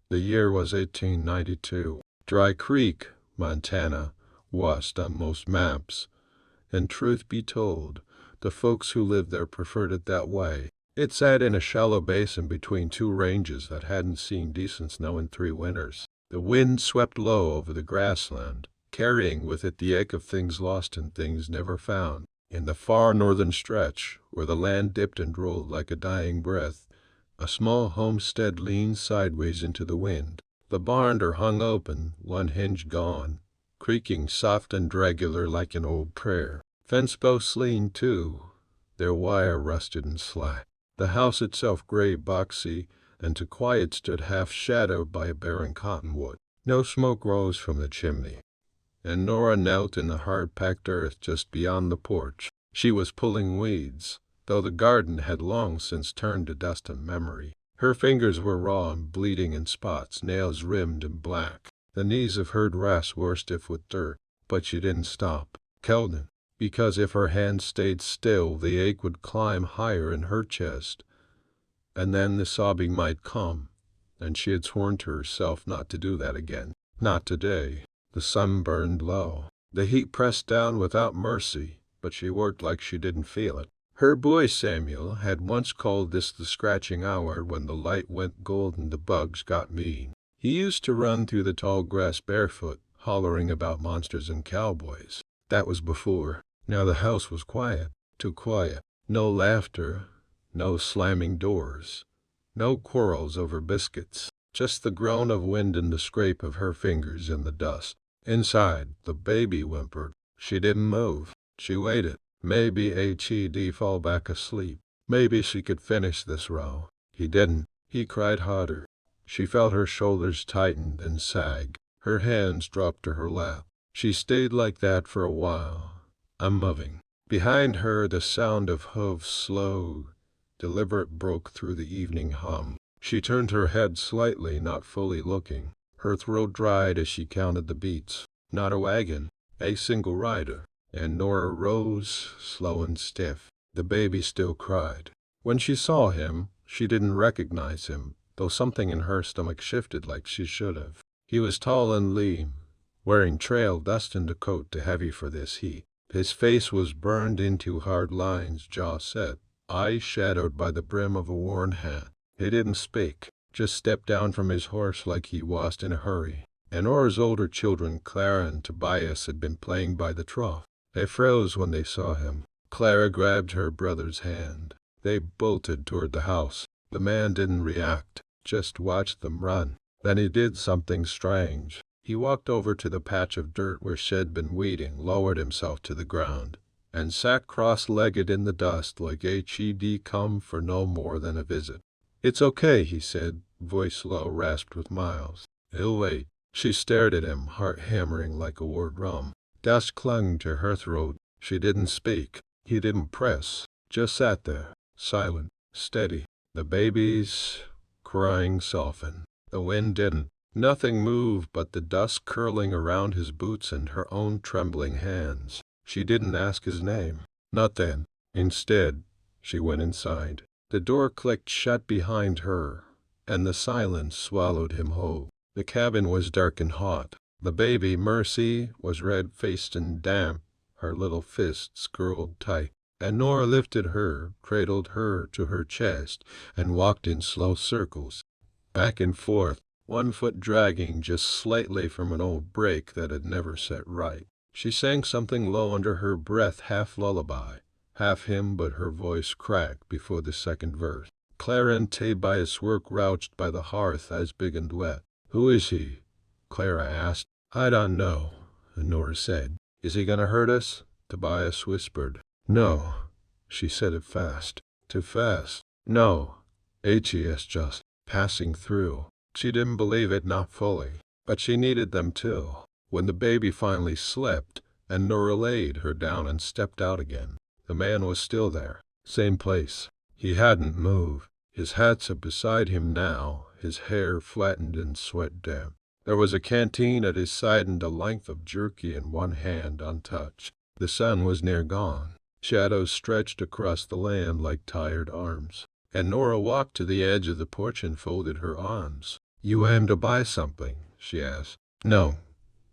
The year was 1892. Dry Creek, Montana, was on most maps, and truth be told, the folks who lived there preferred it that way. It sat in a shallow basin between two ranges that hadn't seen decent snow in 3 winters. The wind swept low over the grassland, carrying with it the ache of things lost and things never found. In the far northern stretch, where the land dipped and rolled like a dying breath, a small homestead leaned sideways into the wind. The barn door hung open, one hinge gone, creaking soft and regular like an old prayer. Fence posts leaned too, their wire rusted and slack. The house itself gray boxy, and to quiet stood half shadowed by a barren cottonwood. No smoke rose from the chimney, and Nora knelt in the hard-packed earth just beyond the porch. She was pulling weeds, though the garden had long since turned to dust and memory. Her fingers were raw and bleeding in spots, nails rimmed and black. The knees of her dress were stiff with dirt, but she didn't stop. Keldon, because if her hands stayed still, the ache would climb higher in her chest, and then the sobbing might come, and she had sworn to herself not to do that again. Not today. The sun burned low. The heat pressed down without mercy, but she worked like she didn't feel it. Her boy Samuel had once called this the scratching hour when the light went gold and the bugs got mean. He used to run through the tall grass barefoot, hollering about monsters and cowboys. That was before. Now the house was quiet, too quiet. No laughter, no slamming doors, no quarrels over biscuits, just the groan of wind and the scrape of her fingers in the dust. Inside, the baby whimpered. She didn't move. She waited. Maybe he'd fall back asleep. Maybe she could finish this row. He didn't. He cried harder. She felt her shoulders tighten and sag. Her hands dropped to her lap. She stayed like that for a while, unmoving. Behind her, the sound of hooves, slow, deliberate, broke through the evening hum. She turned her head slightly, not fully looking. Her throat dried as she counted the beats. Not a wagon, a single rider. And Nora rose, slow and stiff. The baby still cried. When she saw him, she didn't recognize him, though something in her stomach shifted like she should have. He was tall and lean, wearing trail dust and a coat too heavy for this heat. His face was burned into hard lines, jaw set, eyes shadowed by the brim of a worn hat. He didn't speak, just stepped down from his horse like he was in a hurry. And Nora's older children, Clara and Tobias, had been playing by the trough. They froze when they saw him. Clara grabbed her brother's hand. They bolted toward the house. The man didn't react, just watched them run. Then he did something strange. He walked over to the patch of dirt where she'd been weeding, lowered himself to the ground, and sat cross-legged in the dust like he'd come for no more than a visit. "It's okay," he said, voice low, rasped with miles. "He'll wait." She stared at him, heart hammering like a war drum. Dust clung to her throat. She didn't speak. He didn't press, just sat there, silent, steady. The baby's crying softened. The wind didn't. Nothing moved but the dust curling around his boots and her own trembling hands. She didn't ask his name. Not then. Instead, she went inside. The door clicked shut behind her, and the silence swallowed him whole. The cabin was dark and hot. The baby, Mercy, was red-faced and damp, her little fists curled tight. And Nora lifted her, cradled her to her chest, and walked in slow circles, back and forth, one foot dragging just slightly from an old break that had never set right. She sang something low under her breath, half lullaby, half hymn, but her voice cracked before the second verse. Clara and Tobias were crouched by the hearth, eyes big and wet. "Who is he?" Clara asked. "I don't know," Nora said. "Is he gonna hurt us?" Tobias whispered. "No." She said it fast. Too fast. "No. HES just passing through." She didn't believe it, not fully. But she needed them too. When the baby finally slept, and Nora laid her down and stepped out again, the man was still there. Same place. He hadn't moved. His hat's up beside him now, his hair flattened and sweat damp. There was a canteen at his side and a length of jerky in one hand, untouched. The sun was near gone. Shadows stretched across the land like tired arms. And Nora walked to the edge of the porch and folded her arms. You aim to buy something? She asked. No.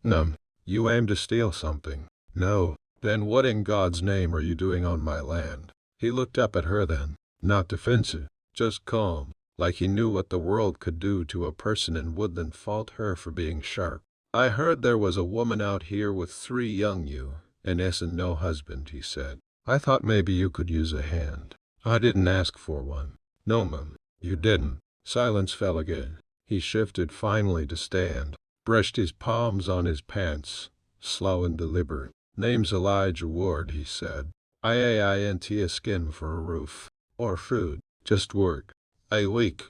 No. You aim to steal something? No. Then what in God's name are you doing on my land? He looked up at her then, not defensive, just calm, like he knew what the world could do to a person and wouldn't fault her for being sharp. I heard there was a woman out here with 3 young you, and no husband, he said. I thought maybe you could use a hand. I didn't ask for one. No, mum, you didn't. Silence fell again. He shifted finally to stand, brushed his palms on his pants, slow and deliberate. Name's Elijah Ward, he said. I ain't a skin for a roof. Or food. Just work. A week.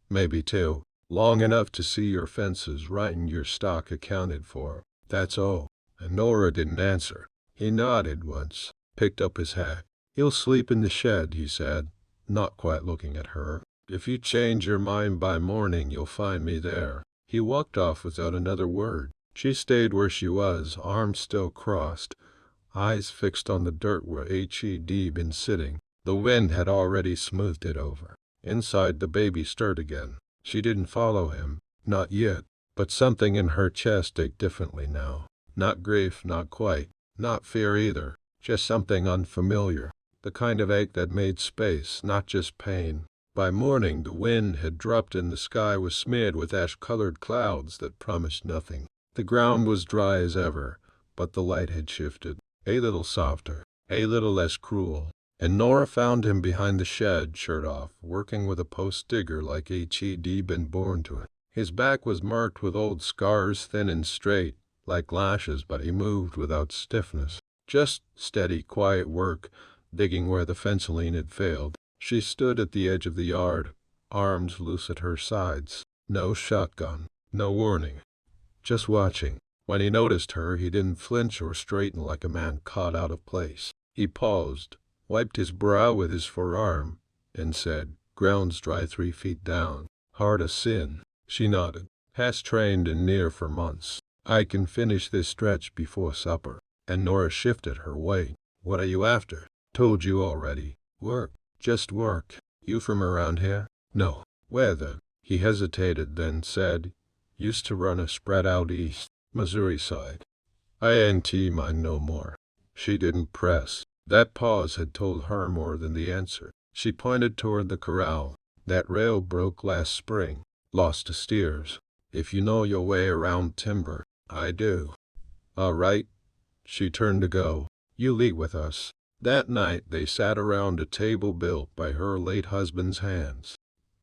Maybe 2. Long enough to see your fences right and your stock accounted for. That's all. And Nora didn't answer. He nodded once, picked up his hat. He'll sleep in the shed, he said, not quite looking at her. If you change your mind by morning, you'll find me there. He walked off without another word. She stayed where she was, arms still crossed, eyes fixed on the dirt where he'd been sitting. The wind had already smoothed it over. Inside, the baby stirred again. She didn't follow him, not yet, but something in her chest ached differently now. Not grief, not quite, not fear either, just something unfamiliar, the kind of ache that made space, not just pain. By morning, the wind had dropped and the sky was smeared with ash-colored clouds that promised nothing. The ground was dry as ever, but the light had shifted, a little softer, a little less cruel. And Nora found him behind the shed, shirt off, working with a post digger like he'd been born to it. His back was marked with old scars, thin and straight, like lashes, but he moved without stiffness. Just steady, quiet work, digging where the fenceline had failed. She stood at the edge of the yard, arms loose at her sides. No shotgun, no warning. Just watching. When he noticed her, he didn't flinch or straighten like a man caught out of place. He paused, wiped his brow with his forearm, and said, "Ground's dry 3 feet down. Hard a sin." She nodded. "Has trained in near for months. I can finish this stretch before supper." And Nora shifted her weight. "What are you after?" "Told you already. Work. Just work." "You from around here?" "No." "Where then?" He hesitated, then said, "Used to run a spread out east, Missouri side. I ain't mine no more." She didn't press. That pause had told her more than the answer. She pointed toward the corral. "That rail broke last spring. Lost to steers. If you know your way around timber." "I do." "All right." She turned to go. "You lead with us." That night they sat around a table built by her late husband's hands.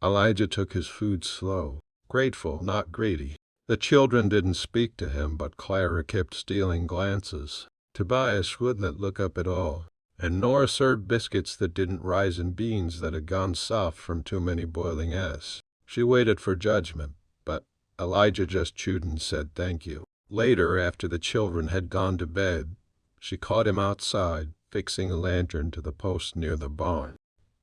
Elijah took his food slow, grateful, not greedy. The children didn't speak to him, but Clara kept stealing glances. Tobias wouldn't look up at all, and Nora served biscuits that didn't rise and beans that had gone soft from too many boiling eggs. She waited for judgment, but Elijah just chewed and said thank you. Later, after the children had gone to bed, she caught him outside, fixing a lantern to the post near the barn.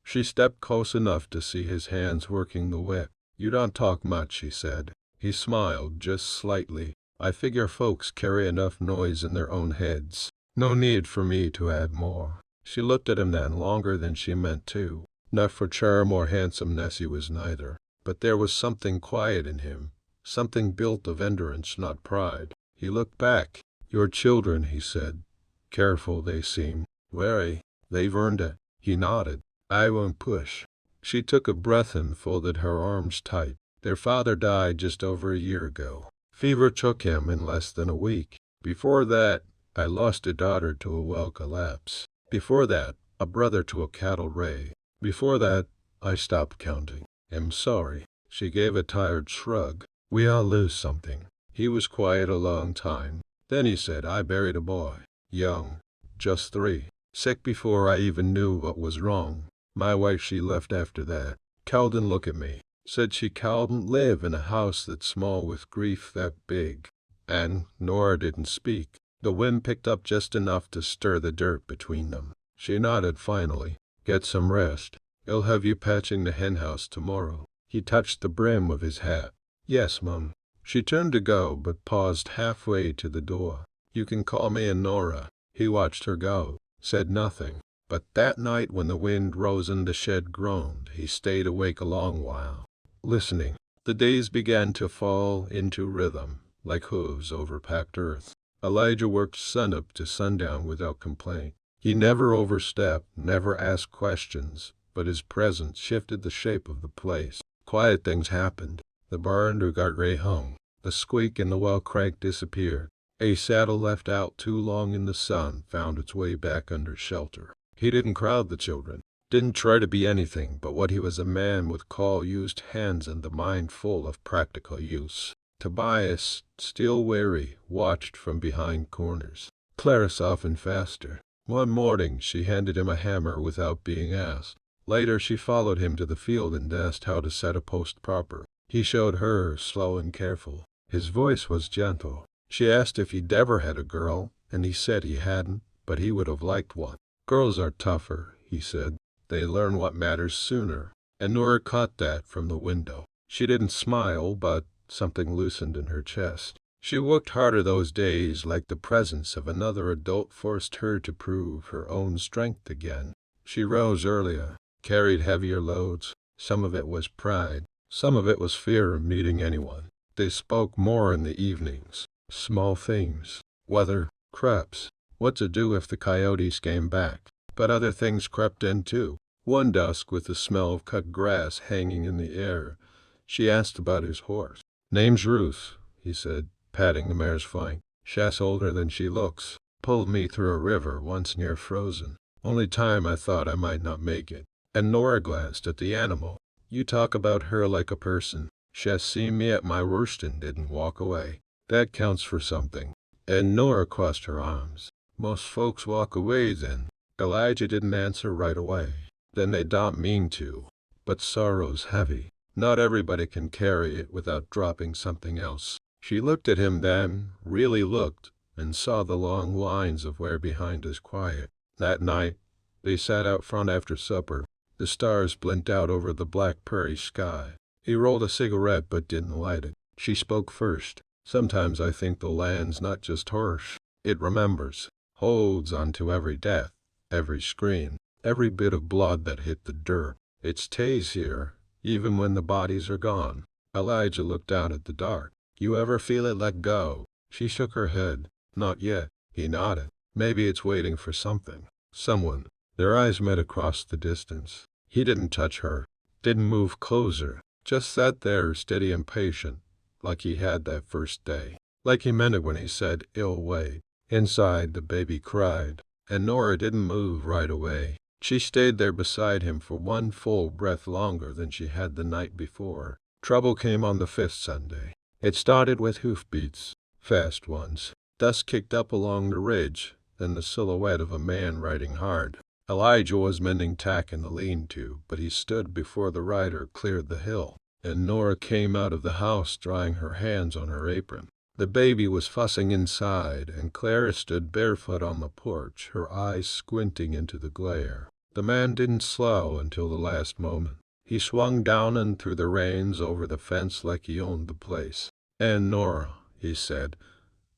She stepped close enough to see his hands working the whip. "You don't talk much," he said. He smiled, just slightly. "I figure folks carry enough noise in their own heads. No need for me to add more." She looked at him then longer than she meant to. Not for charm or handsomeness, he was neither. But there was something quiet in him, something built of endurance, not pride. He looked back. "Your children," he said. "Careful they seem. Wary. They've earned it." He nodded. "I won't push." She took a breath and folded her arms tight. "Their father died just over a year ago. Fever took him in less than a week. Before that, I lost a daughter to a well collapse. Before that, a brother to a cattle ray. Before that, I stopped counting. Am sorry." She gave a tired shrug. "We all lose something." He was quiet a long time. Then he said, "I buried a boy. Young. Just 3. Sick before I even knew what was wrong. My wife, she left after that. Couldn't look at me. Said she couldn't live in a house that small with grief that big." And Nora didn't speak. The wind picked up just enough to stir the dirt between them. She nodded finally. "Get some rest. I'll have you patching the henhouse tomorrow." He touched the brim of his hat. "Yes, Mum." She turned to go, but paused halfway to the door. "You can call me and Nora." He watched her go, said nothing. But that night when the wind rose and the shed groaned, he stayed awake a long while, listening. The days began to fall into rhythm, like hooves over packed earth. Elijah worked sunup to sundown without complaint. He never overstepped, never asked questions, but his presence shifted the shape of the place. Quiet things happened. The barn door got rehung. The squeak in the well crank disappeared. A saddle left out too long in the sun found its way back under shelter. He didn't crowd the children, didn't try to be anything but what he was, a man with call-used hands and the mind full of practical use. Tobias, still wary, watched from behind corners. Clara softened faster. One morning she handed him a hammer without being asked. Later she followed him to the field and asked how to set a post proper. He showed her, slow and careful. His voice was gentle. She asked if he'd ever had a girl, and he said he hadn't, but he would have liked one. Girls are tougher, he said. They learn what matters sooner. And Nora caught that from the window. She didn't smile, but something loosened in her chest. She worked harder those days, like the presence of another adult forced her to prove her own strength again. She rose earlier, carried heavier loads. Some of it was pride, some of it was fear of meeting anyone. They spoke more in the evenings. Small things. Weather, crops, what to do if the coyotes came back. But other things crept in too. One dusk, with the smell of cut grass hanging in the air, she asked about his horse. "Name's Ruth," he said, patting the mare's flank. "She's older than she looks. Pulled me through a river once near frozen. Only time I thought I might not make it." And Nora glanced at the animal. "You talk about her like a person. She's seen me at my worst and didn't walk away. That counts for something." And Nora crossed her arms. "Most folks walk away then." Elijah didn't answer right away. "Then they don't mean to. But sorrow's heavy. Not everybody can carry it without dropping something else." She looked at him then, really looked, and saw the long lines of where behind is quiet. That night, they sat out front after supper. The stars blinked out over the black prairie sky. He rolled a cigarette but didn't light it. She spoke first. "Sometimes I think the land's not just harsh. It remembers, holds on to every death, every scream, every bit of blood that hit the dirt. It stays here, even when the bodies are gone." Elijah looked out at the dark. "You ever feel it let go?" She shook her head. "Not yet." He nodded. "Maybe it's waiting for something. Someone." Their eyes met across the distance. He didn't touch her, didn't move closer, just sat there steady and patient, like he had that first day. Like he meant it when he said, "It'll wait." Inside, the baby cried, and Nora didn't move right away. She stayed there beside him for one full breath longer than she had the night before. Trouble came on the fifth Sunday. It started with hoofbeats, fast ones. Dust kicked up along the ridge, then the silhouette of a man riding hard. Elijah was mending tack in the lean-to, but he stood before the rider cleared the hill, and Nora came out of the house drying her hands on her apron. The baby was fussing inside, and Clara stood barefoot on the porch, her eyes squinting into the glare. The man didn't slow until the last moment. He swung down and threw the reins over the fence like he owned the place. "And Nora," he said,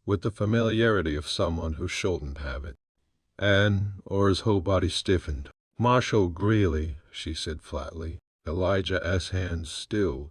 with the familiarity of someone who shouldn't have it. Or his whole body stiffened. "Marshal Greeley," she said flatly. Elijah's hands still.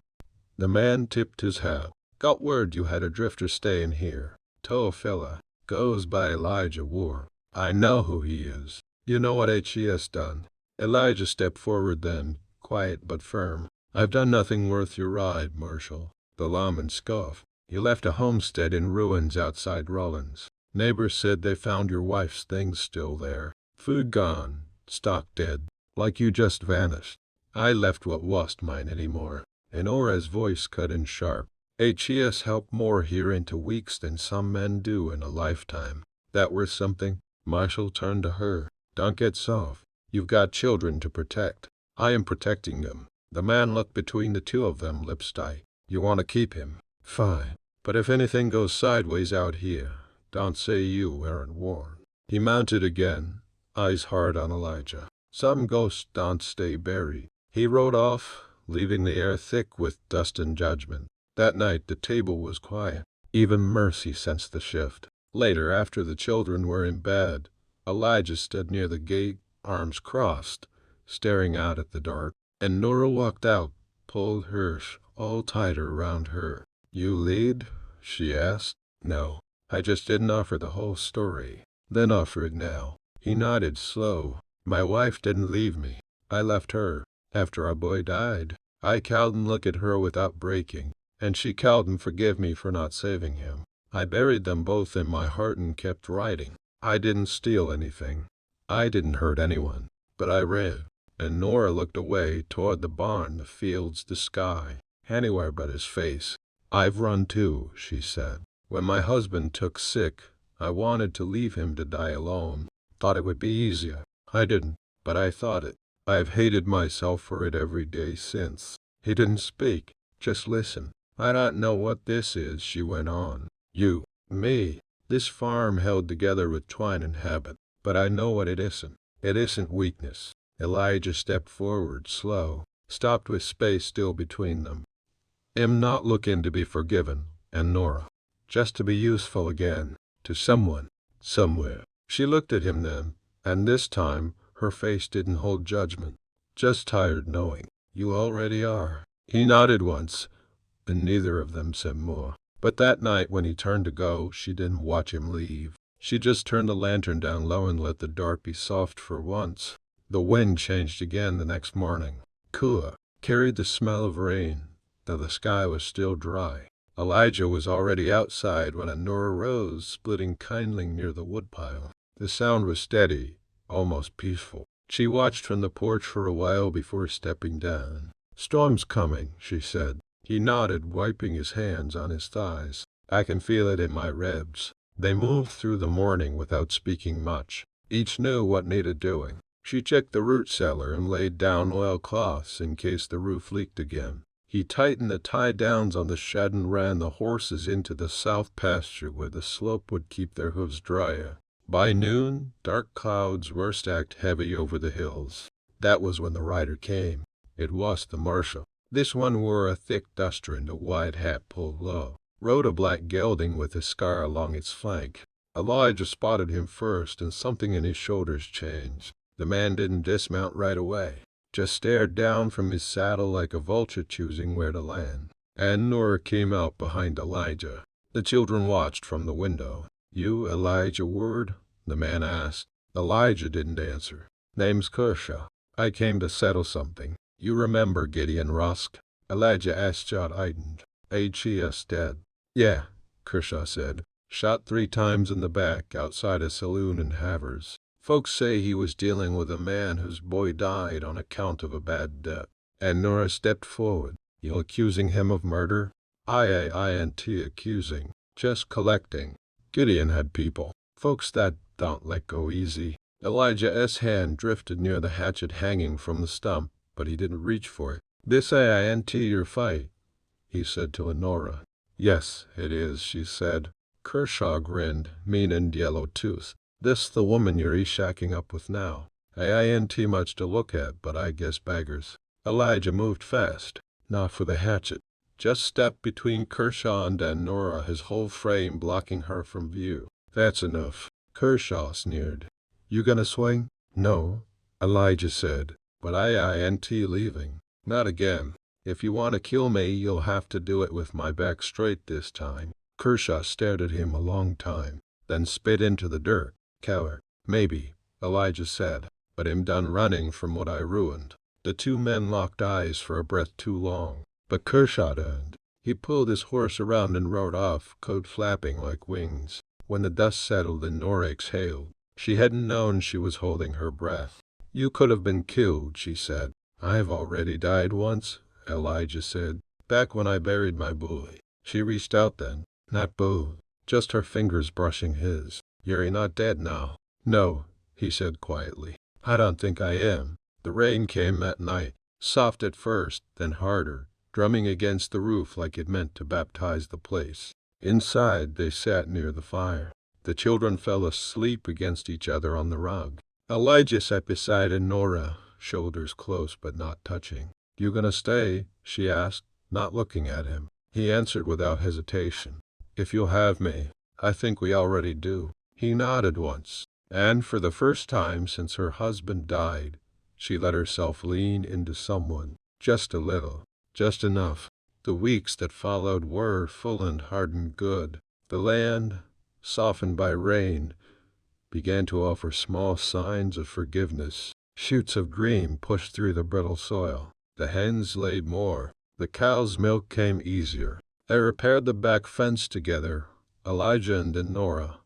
The man tipped his hat. "Got word you had a drifter staying here. Tall fella. Goes by Elijah War. I know who he is. You know what H.E.S. done?" Elijah stepped forward then, quiet but firm. "I've done nothing worth your ride, Marshal." The lawman scoffed. "You left a homestead in ruins outside Rollins. Neighbors said they found your wife's things still there. Food gone, stock dead, like you just vanished. I left what wasn't mine anymore." And Nora's voice cut in sharp. "H.E.S. helped more here into weeks than some men do in a lifetime. That worth something?" Marshall turned to her. "Don't get soft. You've got children to protect." "I am protecting them." The man looked between the two of them, lips tight. "You want to keep him? Fine. But if anything goes sideways out here, don't say you weren't warned." He mounted again, eyes hard on Elijah. "Some ghosts don't stay buried." He rode off, leaving the air thick with dust and judgment. That night the table was quiet. Even Mercy sensed the shift. Later, after the children were in bed, Elijah stood near the gate, arms crossed, staring out at the dark, and Nora walked out, pulled her all tighter around her. You lead? She asked. No, I just didn't offer the whole story. Then offer it now. He nodded slow. My wife didn't leave me. I left her. After our boy died, I couldn't look at her without breaking, and she couldn't forgive me for not saving him. I buried them both in my heart and kept writing. I didn't steal anything. I didn't hurt anyone. But I read. And Nora looked away toward the barn, the fields, the sky, anywhere but his face. I've run too, she said. When my husband took sick, I wanted to leave him to die alone. Thought it would be easier. I didn't, but I thought it. I've hated myself for it every day since. He didn't speak, just listen. I don't know what this is, she went on. You, me, this farm held together with twine and habit, but I know what it isn't. It isn't weakness. Elijah stepped forward, slow, stopped with space still between them. I'm not looking to be forgiven, and Nora, just to be useful again, to someone, somewhere. She looked at him then, and this time, her face didn't hold judgment, just tired knowing. You already are. He nodded once, and neither of them said more. But that night when he turned to go, she didn't watch him leave. She just turned the lantern down low and let the dark be soft for once. The wind changed again the next morning. Cooler, carried the smell of rain, though the sky was still dry. Elijah was already outside when Nora rose, splitting kindly near the woodpile. The sound was steady, almost peaceful. She watched from the porch for a while before stepping down. Storm's coming, she said. He nodded, wiping his hands on his thighs. I can feel it in my ribs. They moved through the morning without speaking much. Each knew what needed doing. She checked the root cellar and laid down oilcloths in case the roof leaked again. He tightened the tie-downs on the shed and ran the horses into the south pasture where the slope would keep their hooves drier. By noon, dark clouds were stacked heavy over the hills. That was when the rider came. It was the marshal. This one wore a thick duster and a wide hat pulled low, rode a black gelding with a scar along its flank. Elijah spotted him first, and something in his shoulders changed. The man didn't dismount right away, just stared down from his saddle like a vulture choosing where to land. And Nora came out behind Elijah. The children watched from the window. You, Elijah Ward? The man asked. Elijah didn't answer. Name's Kershaw. I came to settle something. You remember Gideon Rusk? Elijah asked short-eyed. H.E.S. dead. Yeah, Kershaw said. Shot 3 times in the back outside a saloon in Havers. Folks say he was dealing with a man whose boy died on account of a bad debt. And Nora stepped forward. You accusing him of murder? I-A-I-N-T accusing. Just collecting. Gideon had people. Folks that don't let go easy. Elijah's hand drifted near the hatchet hanging from the stump, but he didn't reach for it. This ain't your fight, he said to Nora. Yes, it is, she said. Kershaw grinned, mean and yellow-toothed. This the woman you're shacking up with now. Ain't much to look at, but I guess beggars. Elijah moved fast, not for the hatchet. Just stepped between Kershaw and Nora, his whole frame blocking her from view. That's enough. Kershaw sneered. You gonna swing? No, Elijah said. But I ain't leaving. Not again. If you want to kill me, you'll have to do it with my back straight this time. Kershaw stared at him a long time, then spit into the dirt. Coward. Maybe, Elijah said, but I'm done running from what I ruined. The 2 men locked eyes for a breath too long, but Kershaw turned. He pulled his horse around and rode off, coat flapping like wings. When the dust settled and Nora exhaled, she hadn't known she was holding her breath. You could have been killed, she said. I've already died once, Elijah said, back when I buried my boy. She reached out then, not both, just her fingers brushing his. You're not dead now. No, he said quietly. I don't think I am. The rain came that night, soft at first, then harder, drumming against the roof like it meant to baptize the place. Inside, they sat near the fire. The children fell asleep against each other on the rug. Elijah sat beside Nora, shoulders close but not touching. You gonna stay? She asked, not looking at him. He answered without hesitation. If you'll have me. I think we already do. He nodded once, and for the first time since her husband died, she let herself lean into someone, just a little, just enough. The weeks that followed were full and hard and good. The land, softened by rain, began to offer small signs of forgiveness. Shoots of green pushed through the brittle soil. The hens laid more. The cow's milk came easier. They repaired the back fence together, Elijah and Nora,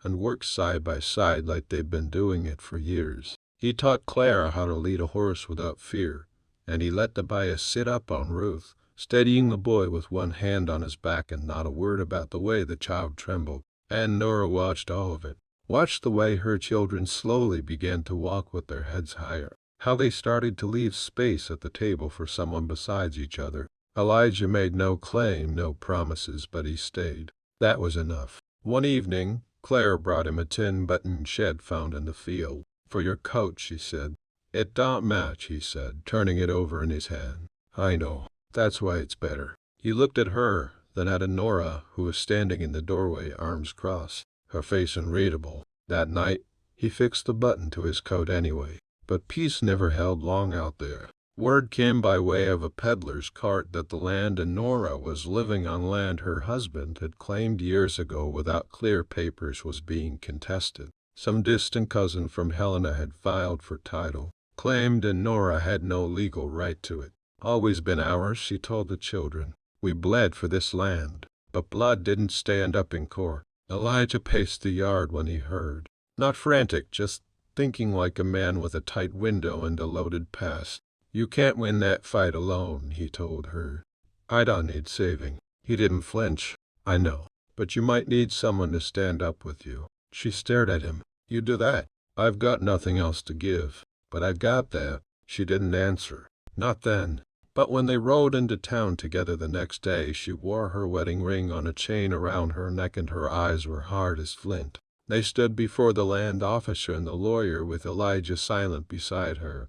and worked side by side like they'd been doing it for years. He taught Clara how to lead a horse without fear, and he let Tobias sit up on Ruth, steadying the boy with one hand on his back and not a word about the way the child trembled. And Nora watched all of it. Watched the way her children slowly began to walk with their heads higher, how they started to leave space at the table for someone besides each other. Elijah made no claim, no promises, but he stayed. That was enough. One evening, Clara brought him a tin button shed found in the field. "For your coat," she said. "It don't match," he said, turning it over in his hand. "I know. That's why it's better." He looked at her, then at Nora, who was standing in the doorway, arms crossed, her face unreadable. That night, he fixed the button to his coat anyway. But peace never held long out there. Word came by way of a peddler's cart that the land and Nora was living on land her husband had claimed years ago without clear papers was being contested. Some distant cousin from Helena had filed for title, claimed, and Nora had no legal right to it. "Always been ours," she told the children. "We bled for this land." But blood didn't stand up in court. Elijah paced the yard when he heard. Not frantic, just thinking like a man with a tight window and a loaded past. "You can't win that fight alone," he told her. "I don't need saving." He didn't flinch. "I know. But you might need someone to stand up with you." She stared at him. "You do that?" "I've got nothing else to give." "But I've got that." She didn't answer. Not then. But when they rode into town together the next day, she wore her wedding ring on a chain around her neck and her eyes were hard as flint. They stood before the land officer and the lawyer with Elijah silent beside her,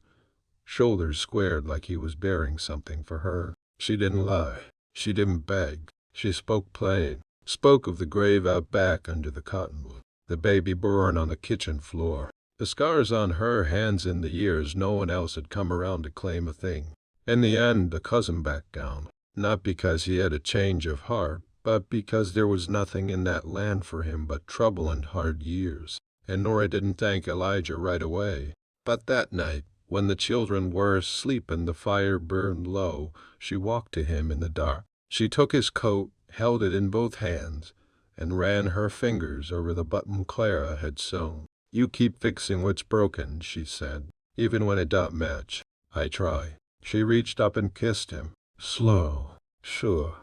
shoulders squared like he was bearing something for her. She didn't lie. She didn't beg. She spoke plain. Spoke of the grave out back under the cottonwood, the baby born on the kitchen floor, the scars on her hands in the years no one else had come around to claim a thing. In the end, the cousin backed down, not because he had a change of heart, but because there was nothing in that land for him but trouble and hard years. And Nora didn't thank Elijah right away. But that night, when the children were asleep and the fire burned low, she walked to him in the dark. She took his coat, held it in both hands, and ran her fingers over the button Clara had sewn. "You keep fixing what's broken," she said, "even when it don't match." "I try." She reached up and kissed him. Slow. Sure.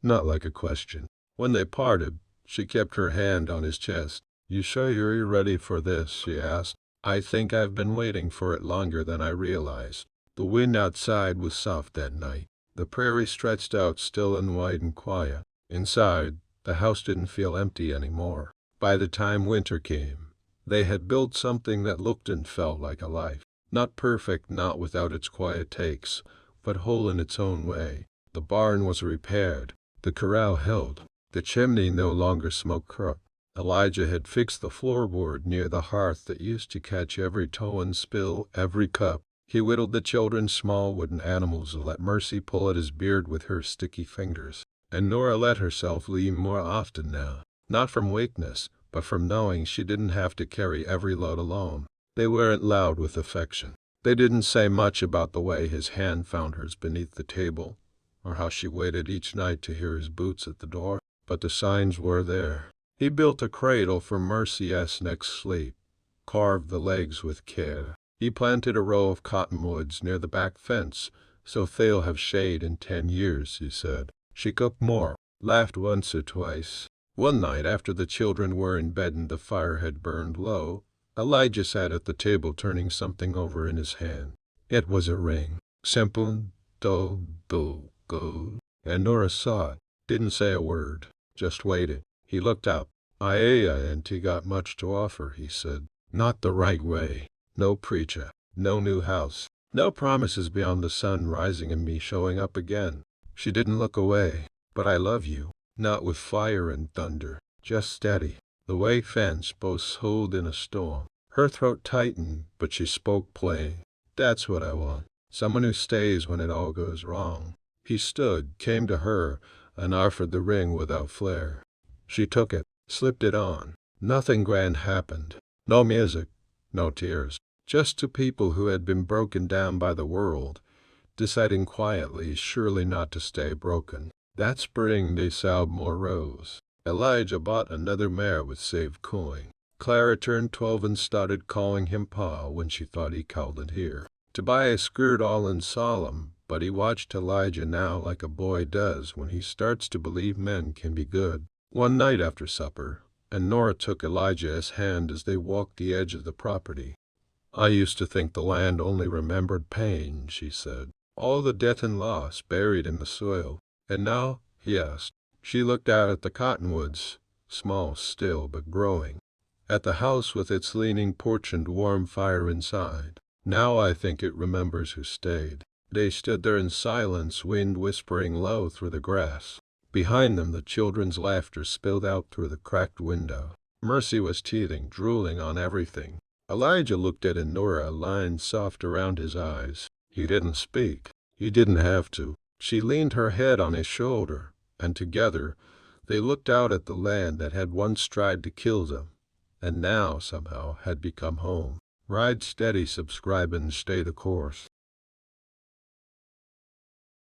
Not like a question. When they parted, she kept her hand on his chest. "You sure you're ready for this?" she asked. "I think I've been waiting for it longer than I realized." The wind outside was soft that night. The prairie stretched out still and wide and quiet. Inside, the house didn't feel empty anymore. By the time winter came, they had built something that looked and felt like a life. Not perfect, not without its quiet takes, but whole in its own way. The barn was repaired. The corral held. The chimney no longer smoked crook. Elijah had fixed the floorboard near the hearth that used to catch every toe and spill every cup. He whittled the children's small wooden animals and let Mercy pull at his beard with her sticky fingers. And Nora let herself lean more often now, not from weakness, but from knowing she didn't have to carry every load alone. They weren't loud with affection. They didn't say much about the way his hand found hers beneath the table, or how she waited each night to hear his boots at the door, but the signs were there. He built a cradle for Mercy's next sleep, carved the legs with care. He planted a row of cottonwoods near the back fence, so they'll have shade in 10 years, he said. She cooked more, laughed once or twice. One night, after the children were in bed and the fire had burned low, Elijah sat at the table turning something over in his hand. It was a ring. Simple, dull, gold. And Nora saw it, didn't say a word, just waited. He looked up. "I ain't got much to offer," he said. "Not the right way. No preacher, no new house, no promises beyond the sun rising and me showing up again." She didn't look away. "But I love you, not with fire and thunder, just steady, the way fence both hold in a storm." Her throat tightened, but she spoke plain. "That's what I want. Someone who stays when it all goes wrong." He stood, came to her, and offered the ring without flair. She took it, slipped it on. Nothing grand happened. No music, no tears. Just two people who had been broken down by the world, deciding quietly, surely not to stay broken. That spring they sowed more rows. Elijah bought another mare with saved coin. Clara turned 12 and started calling him Pa when she thought he called it here. Tobias grew all in solemn, but he watched Elijah now like a boy does when he starts to believe men can be good. One night after supper, and Nora took Elijah's hand as they walked the edge of the property. "I used to think the land only remembered pain," she said. "All the death and loss buried in the soil. And now?" he asked. She looked out at the cottonwoods, small still but growing, at the house with its leaning porch and warm fire inside. "Now I think it remembers who stayed." They stood there in silence, wind whispering low through the grass. Behind them the children's laughter spilled out through the cracked window. Mercy was teething, drooling on everything. Elijah looked at Nora, lines soft around his eyes. He didn't speak. He didn't have to. She leaned her head on his shoulder, and together they looked out at the land that had once tried to kill them, and now, somehow, had become home. Ride steady, subscribe, and stay the course.